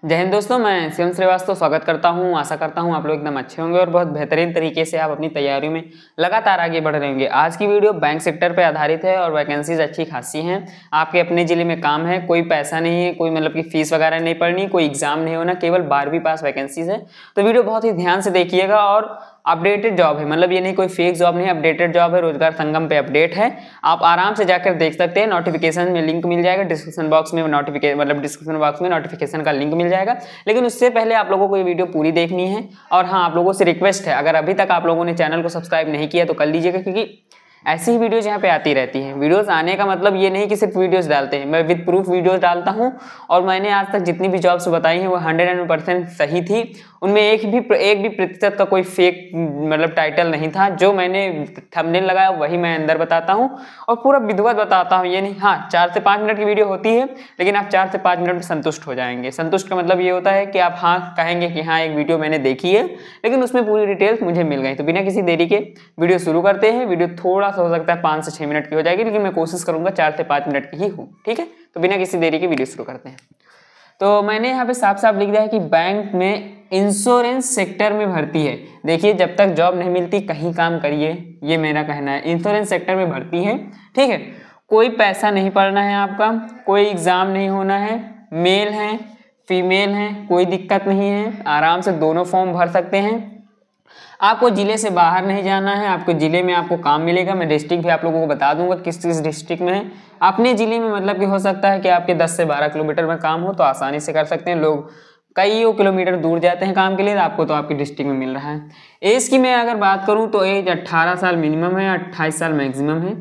जय हिंद दोस्तों, मैं शिवम श्रीवास्तव स्वागत करता हूं। आशा करता हूं आप लोग एकदम अच्छे होंगे और बहुत बेहतरीन तरीके से आप अपनी तैयारी में लगातार आगे बढ़ रहे होंगे। आज की वीडियो बैंक सेक्टर पे आधारित है और वैकेंसीज अच्छी खासी हैं। आपके अपने ज़िले में काम है, कोई पैसा नहीं है, कोई मतलब कि फीस वगैरह नहीं पड़नी, कोई एग्जाम नहीं होना, केवल 12वीं पास वैकेंसीज है। तो वीडियो बहुत ही ध्यान से देखिएगा और अपडेटेड जॉब है, मतलब ये नहीं कोई फेक जॉब नहीं है, अपडेटेड जॉब है। रोजगार संगम पे अपडेट है, आप आराम से जाकर देख सकते हैं। नोटिफिकेशन में लिंक मिल जाएगा, डिस्क्रिप्शन बॉक्स में डिस्क्रिप्शन बॉक्स में नोटिफिकेशन का लिंक मिल जाएगा। लेकिन उससे पहले आप लोगों को ये वीडियो पूरी देखनी है। और हाँ, आप लोगों से रिक्वेस्ट है, अगर अभी तक आप लोगों ने चैनल को सब्सक्राइब नहीं किया तो कर लीजिएगा, क्योंकि ऐसी ही वीडियोज यहाँ पे आती रहती हैं। वीडियोस आने का मतलब ये नहीं कि सिर्फ वीडियोस डालते हैं, मैं विद प्रूफ वीडियोस डालता हूँ। और मैंने आज तक जितनी भी जॉब्स बताई हैं वो 100% सही थी। उनमें एक भी प्रतिशत का कोई फेक मतलब टाइटल नहीं था। जो मैंने थंबनेल लगाया वही मैं अंदर बताता हूँ और पूरा विधिवत बताता हूँ। ये नहीं, हाँ 4 से 5 मिनट की वीडियो होती है, लेकिन आप 4 से 5 मिनट में संतुष्ट हो जाएंगे। संतुष्ट का मतलब ये होता है कि आप हाँ कहेंगे कि हाँ एक वीडियो मैंने देखी है, लेकिन उसमें पूरी डिटेल्स मुझे मिल गई। तो बिना किसी देरी के वीडियो शुरू करते हैं। वीडियो थोड़ा सा हो सकता है 5 से 6 मिनट की हो जाएगी, लेकिन मैं कोशिश करूंगा 4 से 5 मिनट की ही हो। ठीक है, तो बिना किसी देरी के वीडियो शुरू करते हैं। तो मैंने यहाँ पे साफ साफ लिख दिया है कि बैंक में इंश्योरेंस सेक्टर में भर्ती है। देखिए, जब तक जॉब नहीं मिलती कहीं काम करिए, ये मेरा कहना है। इंश्योरेंस सेक्टर में भर्ती है, ठीक है। कोई पैसा नहीं पड़ना है आपका, कोई एग्जाम नहीं होना है, मेल है फीमेल है, कोई दिक्कत नहीं है, आराम से दोनों फॉर्म भर सकते हैं। आपको जिले से बाहर नहीं जाना है, आपको जिले में आपको काम मिलेगा। मैं डिस्ट्रिक्ट भी आप लोगों को बता दूंगा किस किस डिस्ट्रिक्ट में है। अपने जिले में मतलब कि हो सकता है कि आपके 10 से 12 किलोमीटर में काम हो तो आसानी से कर सकते हैं। लोग कई किलोमीटर दूर जाते हैं काम के लिए, आपको तो आपके डिस्ट्रिक्ट में मिल रहा है। एज की मैं अगर बात करूँ तो एज 18 साल मिनिमम है, 28 साल मैक्सिमम है।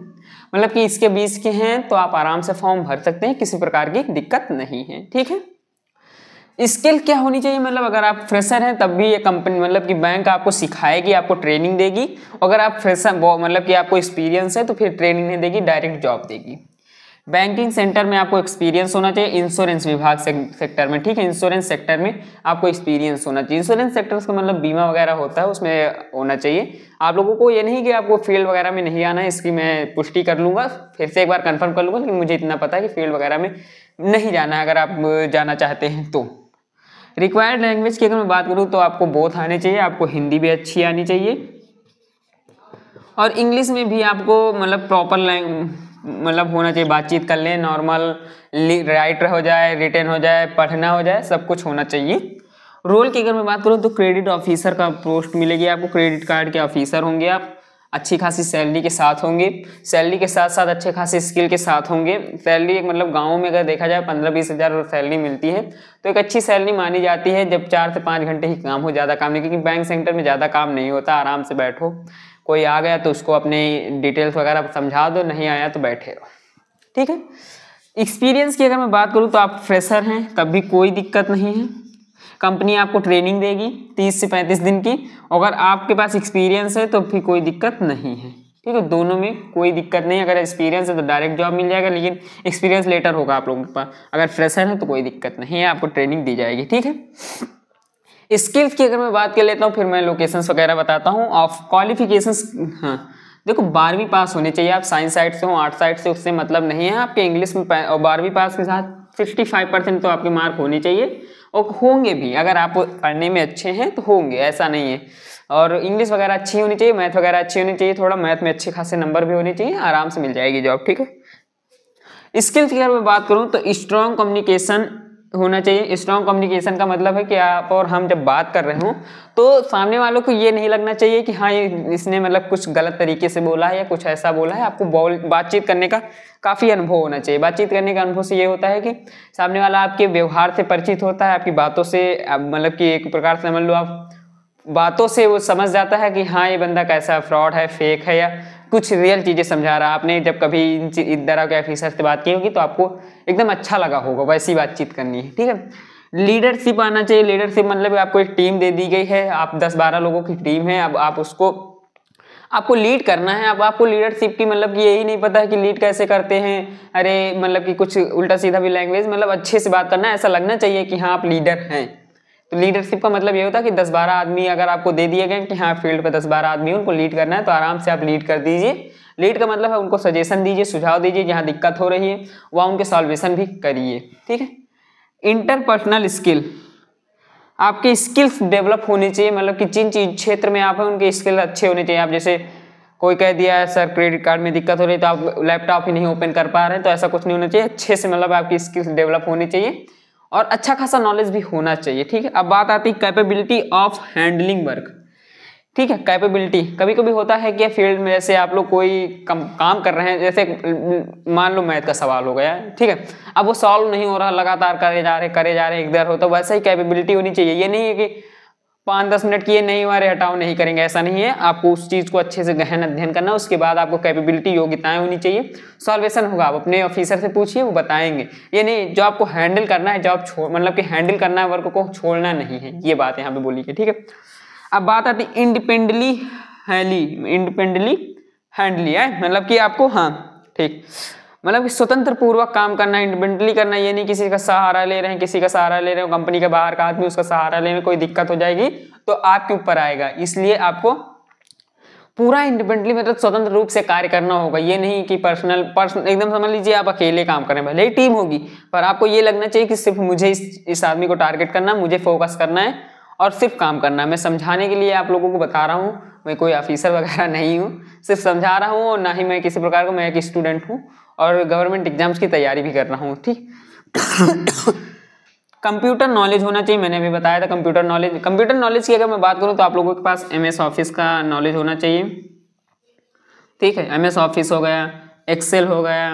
मतलब कि इसके 20 के हैं तो आप आराम से फॉर्म भर सकते हैं, किसी प्रकार की दिक्कत नहीं है। ठीक है, स्किल क्या होनी चाहिए, मतलब अगर आप फ्रेशर हैं तब भी ये कंपनी मतलब कि बैंक आपको सिखाएगी, आपको ट्रेनिंग देगी। अगर आप फ्रेशर मतलब कि आपको एक्सपीरियंस है तो फिर ट्रेनिंग नहीं देगी, डायरेक्ट जॉब देगी। बैंकिंग सेक्टर में आपको एक्सपीरियंस होना चाहिए, इंश्योरेंस विभाग सेक्टर में, ठीक है। इंश्योरेंस सेक्टर में आपको एक्सपीरियंस होना चाहिए। इंश्योरेंस सेक्टर का मतलब बीमा वगैरह होता है, उसमें होना चाहिए आप लोगों को। ये नहीं कि आपको फील्ड वगैरह में नहीं आना है, इसकी मैं पुष्टि कर लूँगा, फिर से एक बार कन्फर्म कर लूँगा। लेकिन मुझे इतना पता है कि फील्ड वगैरह में नहीं जाना है अगर आप जाना चाहते हैं तो। रिक्वायर्ड लैंग्वेज की अगर मैं बात करूँ तो आपको बोथ आने चाहिए, आपको हिंदी भी अच्छी आनी चाहिए और इंग्लिश में भी आपको मतलब प्रॉपर मतलब होना चाहिए। बातचीत कर लें, नॉर्मल राइटर हो जाए, रिटन हो जाए, पढ़ना हो जाए, सब कुछ होना चाहिए। रोल की अगर मैं बात करूँ तो क्रेडिट ऑफिसर का पोस्ट मिलेगी आपको। क्रेडिट कार्ड के ऑफिसर होंगे आप, अच्छी खासी सैलरी के साथ होंगे। सैलरी के साथ साथ अच्छे खासे स्किल के साथ होंगे। सैलरी मतलब गाँव में अगर देखा जाए 15-20 हज़ार सैलरी मिलती है तो एक अच्छी सैलरी मानी जाती है, जब 4 से 5 घंटे ही काम हो, ज़्यादा काम नहीं। क्योंकि बैंक सेक्टर में ज़्यादा काम नहीं होता, आराम से बैठो, कोई आ गया तो उसको अपने डिटेल्स वगैरह समझा दो, नहीं आया तो बैठे रहो। ठीक है, एक्सपीरियंस की अगर मैं बात करूँ तो आप फ्रेशर हैं तब भी कोई दिक्कत नहीं है। कंपनी आपको ट्रेनिंग देगी 30 से 35 दिन की। अगर आपके पास एक्सपीरियंस है तो फिर कोई दिक्कत नहीं है। ठीक है, दोनों में कोई दिक्कत नहीं। अगर एक्सपीरियंस है तो डायरेक्ट जॉब मिल जाएगा, लेकिन एक्सपीरियंस लेटर होगा आप लोगों के पास। अगर फ्रेशर है तो कोई दिक्कत नहीं है, आपको ट्रेनिंग दी जाएगी। ठीक है, स्किल्स की अगर मैं बात कर लेता हूँ, फिर मैं लोकेशंस वगैरह बताता हूँ। ऑफ क्वालिफिकेशंस, हाँ देखो 12वीं पास होने चाहिए। आप साइंस साइड से हो, आर्ट साइड से, उससे मतलब नहीं है। आपके इंग्लिश में और 12वीं पास के साथ 65% तो आपके मार्क होने चाहिए, और होंगे भी। अगर आप पढ़ने में अच्छे हैं तो होंगे, ऐसा नहीं है। और इंग्लिश वगैरह अच्छी होनी चाहिए, मैथ वगैरह अच्छी होनी चाहिए, थोड़ा मैथ में अच्छे खासे नंबर भी होने चाहिए, आराम से मिल जाएगी जॉब। ठीक है, स्किल्स की अगर मैं बात करूँ तो स्ट्रॉन्ग कम्युनिकेशन होना चाहिए। स्ट्रॉन्ग कम्युनिकेशन का मतलब है कि आप और हम जब बात कर रहे हों तो सामने वालों को ये नहीं लगना चाहिए कि हाँ ये इसने मतलब कुछ गलत तरीके से बोला है या कुछ ऐसा बोला है। आपको बातचीत करने का काफ़ी अनुभव होना चाहिए। बातचीत करने का अनुभव से ये होता है कि सामने वाला आपके व्यवहार से परिचित होता है, आपकी बातों से, मतलब कि एक प्रकार से समझ लो आप बातों से वो समझ जाता है कि हाँ ये बंदा कैसा फ्रॉड है, फेक है, या कुछ रियल चीज़ें समझा रहा है। आपने जब कभी इन तरह के ऑफिसर से बात की होगी तो आपको एकदम अच्छा लगा होगा, वैसी बातचीत करनी है। ठीक है, लीडरशिप आना चाहिए। लीडरशिप मतलब आपको एक टीम दे दी गई है, आप 10-12 लोगों की टीम है, अब आप उसको आपको लीड करना है। अब आपको लीडरशिप की मतलब कि यही नहीं पता है कि लीड कैसे करते हैं, अरे मतलब कि कुछ उल्टा सीधा भी लैंग्वेज, मतलब अच्छे से बात करना है, ऐसा लगना चाहिए कि हाँ आप लीडर हैं। तो लीडरशिप का मतलब ये होता है कि 10-12 आदमी अगर आपको दे दिए गए कि हाँ फील्ड पे 10-12 आदमी उनको लीड करना है, तो आराम से आप लीड कर दीजिए। लीड का मतलब है उनको सजेशन दीजिए, सुझाव दीजिए, जहाँ दिक्कत हो रही है वहाँ उनके सॉल्वेशन भी करिए। ठीक है, इंटरपर्सनल स्किल, आपके स्किल्स डेवलप होने चाहिए, मतलब कि जिन चीज क्षेत्र में आप हैं उनके स्किल अच्छे होने चाहिए। आप जैसे कोई कह दिया है सर क्रेडिट कार्ड में दिक्कत हो रही है तो आप लैपटॉप ही नहीं ओपन कर पा रहे हैं, तो ऐसा कुछ नहीं होना चाहिए। अच्छे से मतलब आपकी स्किल्स डेवलप होनी चाहिए और अच्छा खासा नॉलेज भी होना चाहिए, ठीक है। अब बात आती है कैपेबिलिटी ऑफ हैंडलिंग वर्क, ठीक है। कैपेबिलिटी कभी कभी होता है कि फील्ड में जैसे आप लोग कोई काम कर रहे हैं, जैसे मान लो मैथ का सवाल हो गया, ठीक है, अब वो सॉल्व नहीं हो रहा, लगातार करे जा रहे इधर हो, तो वैसा ही कैपेबिलिटी होनी चाहिए। ये नहीं है कि 5-10 मिनट किए नहीं हमारे हटाओ नहीं करेंगे, ऐसा नहीं है। आपको उस चीज को अच्छे से गहन अध्ययन करना, उसके बाद आपको कैपेबिलिटी योग्यताएं होनी चाहिए। सॉल्वेशन होगा, आप अपने ऑफिसर से पूछिए, वो बताएंगे। ये नहीं जो आपको हैंडल करना है, जॉब मतलब कि हैंडल करना है, वर्क को छोड़ना नहीं है, ये बात यहाँ पे बोली है, ठीक है। अब बात आती है इंडिपेंडेंटली हैंडली है, मतलब कि आपको, हाँ ठीक, मतलब कि स्वतंत्र पूर्वक काम करना, इंडिपेंडेंटली करना। ये नहीं किसी का सहारा ले रहे हैं, किसी का सहारा ले रहे हो, कंपनी के बाहर का आदमी उसका सहारा लेने में कोई दिक्कत हो जाएगी तो आपके ऊपर आएगा। इसलिए आपको पूरा इंडिपेंडेंटली मतलब स्वतंत्र रूप से कार्य करना होगा। ये नहीं कि पर्सनल एकदम समझ लीजिए आप अकेले काम करें, भले ही टीम होगी पर आपको ये लगना चाहिए कि सिर्फ मुझे इस आदमी को टारगेट करना, मुझे फोकस करना है और सिर्फ काम करना है। मैं समझाने के लिए आप लोगों को बता रहा हूँ, मैं कोई ऑफिसर वगैरह नहीं हूँ, सिर्फ समझा रहा हूँ और ना ही मैं किसी प्रकार का, मैं एक स्टूडेंट हूँ और गवर्नमेंट एग्जाम्स की तैयारी भी कर रहा हूँ, ठीक। कंप्यूटर नॉलेज होना चाहिए, मैंने अभी बताया था कंप्यूटर नॉलेज की अगर मैं बात करूँ तो आप लोगों के पास MS ऑफिस का नॉलेज होना चाहिए, ठीक है। MS ऑफिस हो गया, एक्सेल हो गया,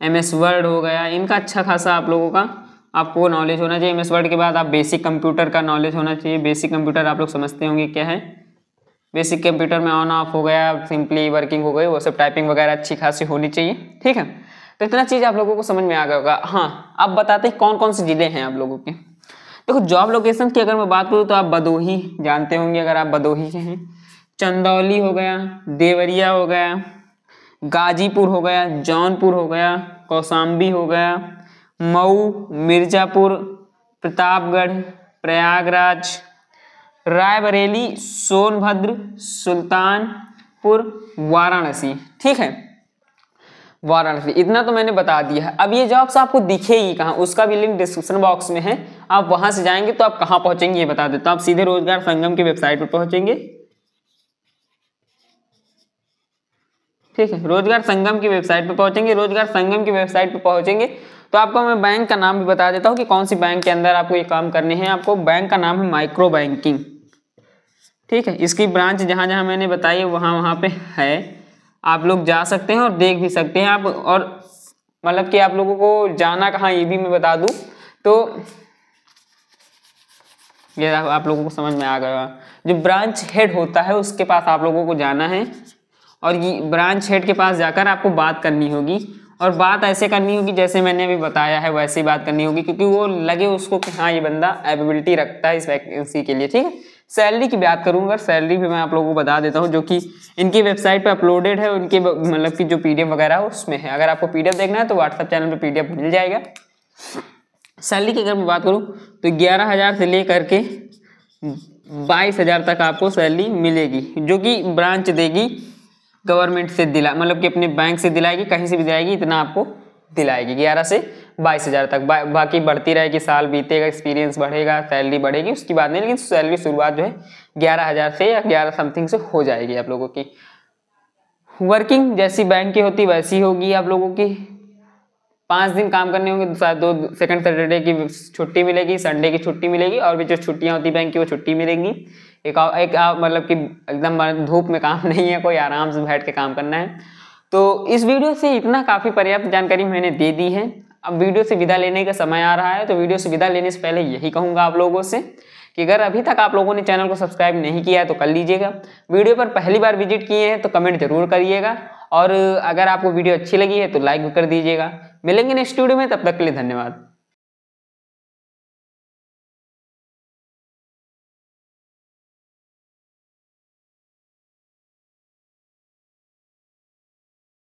MS वर्ड हो गया, इनका अच्छा खासा आप लोगों का आपको नॉलेज होना चाहिए। MS वर्ड के बाद आप बेसिक कंप्यूटर का नॉलेज होना चाहिए। बेसिक कंप्यूटर आप लोग समझते होंगे क्या है। बेसिक कंप्यूटर में ऑन ऑफ हो गया, सिंपली वर्किंग हो गई, वो सब टाइपिंग वगैरह अच्छी खासी होनी चाहिए, ठीक है। तो इतना चीज़ आप लोगों को समझ में आ गया होगा। हाँ, अब बताते हैं कौन कौन से जिले हैं आप लोगों के। देखो जॉब लोकेशन की अगर मैं बात करूँ तो आप भदोही जानते होंगे, अगर आप भदोही के हैं। चंदौली हो गया, देवरिया हो गया, गाजीपुर हो गया, जौनपुर हो गया, कौशाम्बी हो गया, मऊ, मिर्जापुर, प्रतापगढ़, प्रयागराज, रायबरेली, सोनभद्र, सुल्तानपुर, वाराणसी, ठीक है। वाराणसी, इतना तो मैंने बता दिया है। अब ये जॉब्स आपको दिखेगी कहाँ, उसका भी लिंक डिस्क्रिप्शन बॉक्स में है, आप वहां से जाएंगे तो आप कहाँ पहुंचेंगे ये बता देता हूं। आप सीधे रोजगार संगम की वेबसाइट पर पहुंचेंगे, ठीक है। रोजगार संगम की वेबसाइट पर पहुंचेंगे। रोजगार संगम की वेबसाइट पर पहुंचेंगे तो आपको मैं बैंक का नाम भी बता देता हूँ कि कौन सी बैंक के अंदर आपको ये काम करने हैं। आपको बैंक का नाम है माइक्रो बैंकिंग, ठीक है। इसकी ब्रांच जहाँ जहाँ मैंने बताई है वहाँ वहाँ पे है, आप लोग जा सकते हैं और देख भी सकते हैं आप। और मतलब कि आप लोगों को जाना कहाँ ये भी मैं बता दूँ तो ये आप लोगों को समझ में आ गया। जो ब्रांच हेड होता है उसके पास आप लोगों को जाना है और ये ब्रांच हेड के पास जाकर आपको बात करनी होगी। और बात ऐसे करनी होगी जैसे मैंने अभी बताया है वैसे ही बात करनी होगी, क्योंकि वो लगे उसको कि हाँ ये बंदा एबिलिटी रखता है इस वैकेंसी के लिए, ठीक है। सैलरी की बात करूंगा, सैलरी भी मैं आप लोगों को बता देता हूँ जो कि इनकी वेबसाइट पे अपलोडेड है, उनके मतलब कि जो PDF वगैरह है उसमें है। अगर आपको PDF देखना है तो व्हाट्सएप चैनल पे PDF मिल जाएगा। सैलरी की अगर मैं बात करूँ तो 11,000 से लेकर के 22,000 तक आपको सैलरी मिलेगी, जो कि ब्रांच देगी, गवर्नमेंट से दिला मतलब कि अपने बैंक से दिलाएगी, कहीं से भी दिलाएगी, इतना आपको दिलाएगी 11 से 22,000 तक। बाकी बढ़ती रहेगी, साल बीतेगा, एक्सपीरियंस बढ़ेगा, सैलरी बढ़ेगी, उसकी बात नहीं। लेकिन सैलरी शुरुआत जो है 11,000 से या 11 समथिंग से हो जाएगी आप लोगों की। वर्किंग जैसी बैंक की होती वैसी होगी आप लोगों की। 5 दिन काम करने होंगे, 2 सेकंड सैटरडे की छुट्टी मिलेगी, संडे की छुट्टी मिलेगी, और भी जो छुट्टियां होती बैंक की वो छुट्टी मिलेगी। एक मतलब कि एकदम धूप में काम नहीं है, कोई आराम से बैठ के काम करना है। तो इस वीडियो से इतना काफ़ी पर्याप्त जानकारी मैंने दे दी है। अब वीडियो से विदा लेने का समय आ रहा है, तो वीडियो से विदा लेने से पहले यही कहूँगा आप लोगों से कि अगर अभी तक आप लोगों ने चैनल को सब्सक्राइब नहीं किया है तो कर लीजिएगा। वीडियो पर पहली बार विजिट किए हैं तो कमेंट जरूर करिएगा, और अगर आपको वीडियो अच्छी लगी है तो लाइक भी कर दीजिएगा। मिलेंगे नेक्स्ट वीडियो में, तब तक के लिए धन्यवाद।